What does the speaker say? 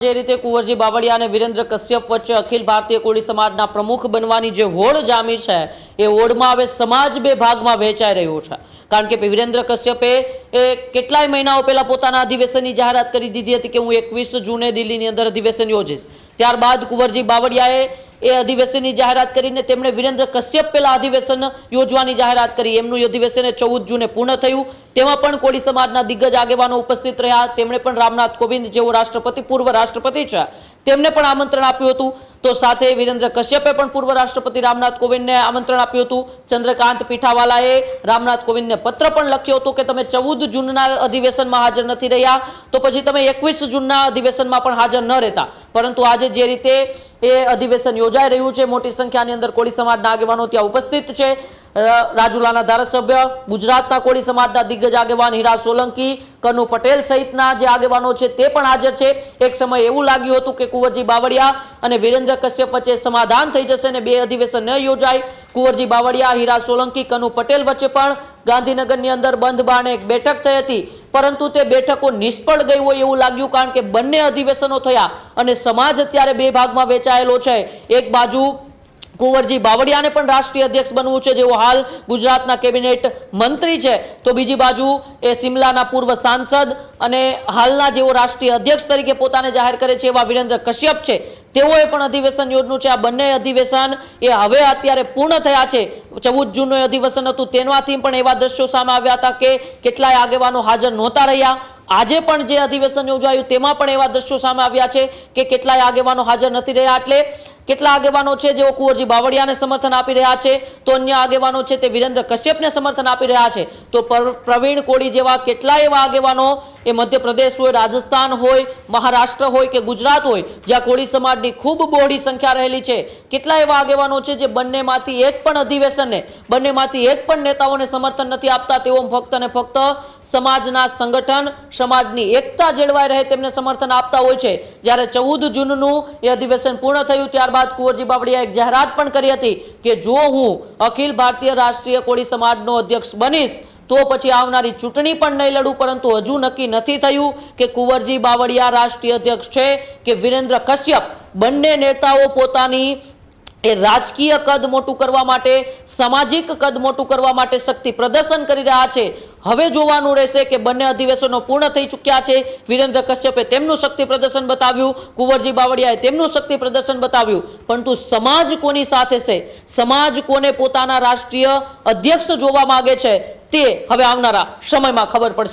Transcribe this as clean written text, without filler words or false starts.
જે રીતે કુંવરજી બાવળિયા અને વિરેન્દ્ર કશ્યપ વચ્ચે અખિલ ભારતીય કોળી સમાજના પ્રમુખ બનવાની જે હોડ જામી છે એ હોડમાં હવે સમાજ બે ભાગમાં વહેંચાઈ રહ્યો છે। કારણ કે વિરેન્દ્ર કશ્યપે કેટલાય મહિનાઓ પહેલા પોતાના અધિવેશનની જાહેરાત કરી દીધી હતી કે હું 21 જૂને દિલ્હીની અંદર અધિવેશન યોજીશ। ત્યારબાદ કુંવરજી બાવળિયાએ એ અધિવેશનની જાહેરાત કરીને તેમણે વિરેન્દ્ર કશ્યપ પહેલા અધિવેશન યોજવાની જાહેરાત કરી। એમનું અધિવેશન 14 જૂને પૂર્ણ થયું। તેમાં પણ કોળી સમાજના દિગ્ગજ આગેવાનો ઉપસ્થિત રહ્યા। તેમણે પણ રામનાથ કોવિંદ જેવો રાષ્ટ્રપતિ પૂર્વ રાષ્ટ્રપતિ છે તેમને પણ આમંત્રણ આપ્યું હતું। તો સાથે વિરેન્દ્ર કશ્યપે પણ પૂર્વ રાષ્ટ્રપતિ રામનાથ કોવિંદને આમંત્રણ આપ્યું હતું। ચંદ્રકાંત પીઠાવાલાએ રામનાથ કોવિંદને પત્ર પણ લખ્યો હતો કે તમે 14 જૂનના અધિવેશનમાં હાજર નથી રહ્યા તો પછી તમે 21 જૂનના અધિવેશનમાં પણ હાજર ન રહેતા। પરંતુ આજે જે રીતે એ અધિવેશન યોજાઈ રહ્યું છે, મોટી સંખ્યાની અંદર કોળી સમાજના આગેવાનો ત્યાં ઉપસ્થિત છે। રાજુલાના ધારાસભ્ય, ગુજરાતના કોળી સમાજના દિગ્ગજ આગેવાન હીરા સોલંકી, કનુ પટેલ સહિતના જે આગેવાનો છે તે પણ હાજર છે। એક સમય એવું લાગ્યું હતું કે કુંવરજી બાવળિયા અને વિરેન્દ્ર કશ્યપ વચ્ચે સમાધાન થઈ જશે અને બે અધિવેશન ન યોજાય। કુંવરજી બાવળિયા, હીરા સોલંકી, કનુ પટેલ વચ્ચે પણ ગાંધીનગરની અંદર બંધ બારણે એક બેઠક થઈ હતી, પરંતુ તે બેઠકો નિષ્ફળ ગઈ હોય એવું લાગ્યું। કારણ કે બંને અધિવેશનો થયા અને સમાજ અત્યારે બે ભાગમાં વહેંચાયેલો છે। એક બાજુ કુંવરજી બાવળિયાને પણ રાષ્ટ્રીય અધ્યક્ષ બનવું છે, જેઓ હાલ ગુજરાતના કેબિનેટ મંત્રી છે, તો બીજી બાજુ એ સિમલાના પૂર્વ સાંસદ અને હાલના જેઓ રાષ્ટ્રીય અધ્યક્ષ તરીકે પોતાને જાહેર કરે છે એવા વિરેન્દ્ર કશ્યપ છે, તેઓએ પણ અધિવેશન યોજનું છે। આ બંને અધિવેશન એ હવે અત્યારે પૂર્ણ થયા છે। 14 જૂનનું અધિવેશન હતું, તેનાથી પણ એવા દ્રશ્યો સામે આવ્યા હતા કે કેટલાય આગેવાનો હાજર નહોતા રહ્યા। આજે પણ જે અધિવેશન યોજાયું તેમાં પણ એવા દ્રશ્યો સામે આવ્યા છે કે કેટલાય આગેવાનો હાજર નથી રહ્યા। એટલે કેટલા આગેવાનો છે જેઓ કુંવરજી બાવળિયાને સમર્થન આપી રહ્યા છે, તો અન્ય આગેવાનો છે તે વિરેન્દ્ર કશ્યપને સમર્થન આપી રહ્યા છે। તો પ્રવીણ કોળી જેવા કેટલાય એવા આગેવાનો એ મધ્યપ્રદેશ હોય, રાજસ્થાન હોય, મહારાષ્ટ્ર હોય કે ગુજરાત હોય, જ્યાં કોળી સમાજની ખૂબ બહોળી સંખ્યા રહેલી છે, કેટલા એવા આગેવાનો છે જે બંનેમાંથી એક પણ અધિવેશનને, બંનેમાંથી એક પણ નેતાઓને સમર્થન નથી આપતા। તેઓ ફક્ત અને ફક્ત સમાજના સંગઠન, સમાજની એકતા જળવાઈ રહે તેમને સમર્થન આપતા હોય છે। જ્યારે 14 જૂનનું એ અધિવેશન પૂર્ણ થયું ત્યારબાદ કુંવરજી બાવળિયાએ એક જાહેરાત પણ કરી હતી કે જો હું અખિલ ભારતીય રાષ્ટ્રીય કોળી સમાજનો અધ્યક્ષ બનીશ તો પછી આવનારી ચૂંટણી પણ નહીં લડું। પરંતુ હજુ નક્કી નથી થયું કે કુંવરજી બાવળિયા રાષ્ટ્રીય અધ્યક્ષ છે કે વિરેન્દ્ર કશ્યપ। બંને નેતાઓ પોતાની એ રાજકીય કદ મોટું કરવા માટે, સામાજિક કદ મોટું કરવા માટે શક્તિ પ્રદર્શન કરી રહ્યા છે। હવે જોવાનું રહેશે કે બંને અધિવેશનો પૂર્ણ થઈ ચૂક્યા છે। વિરેન્દ્ર કશ્યપે તેમનું શક્તિ પ્રદર્શન બતાવ્યું, કુંવરજી બાવળિયાએ તેમનું શક્તિ પ્રદર્શન બતાવ્યું, પરંતુ સમાજ કોની સાથે છે, સમાજ કોને પોતાના રાષ્ટ્રીય અધ્યક્ષ જોવા માંગે છે તે હવે આવનારા સમયમાં ખબર પડશે।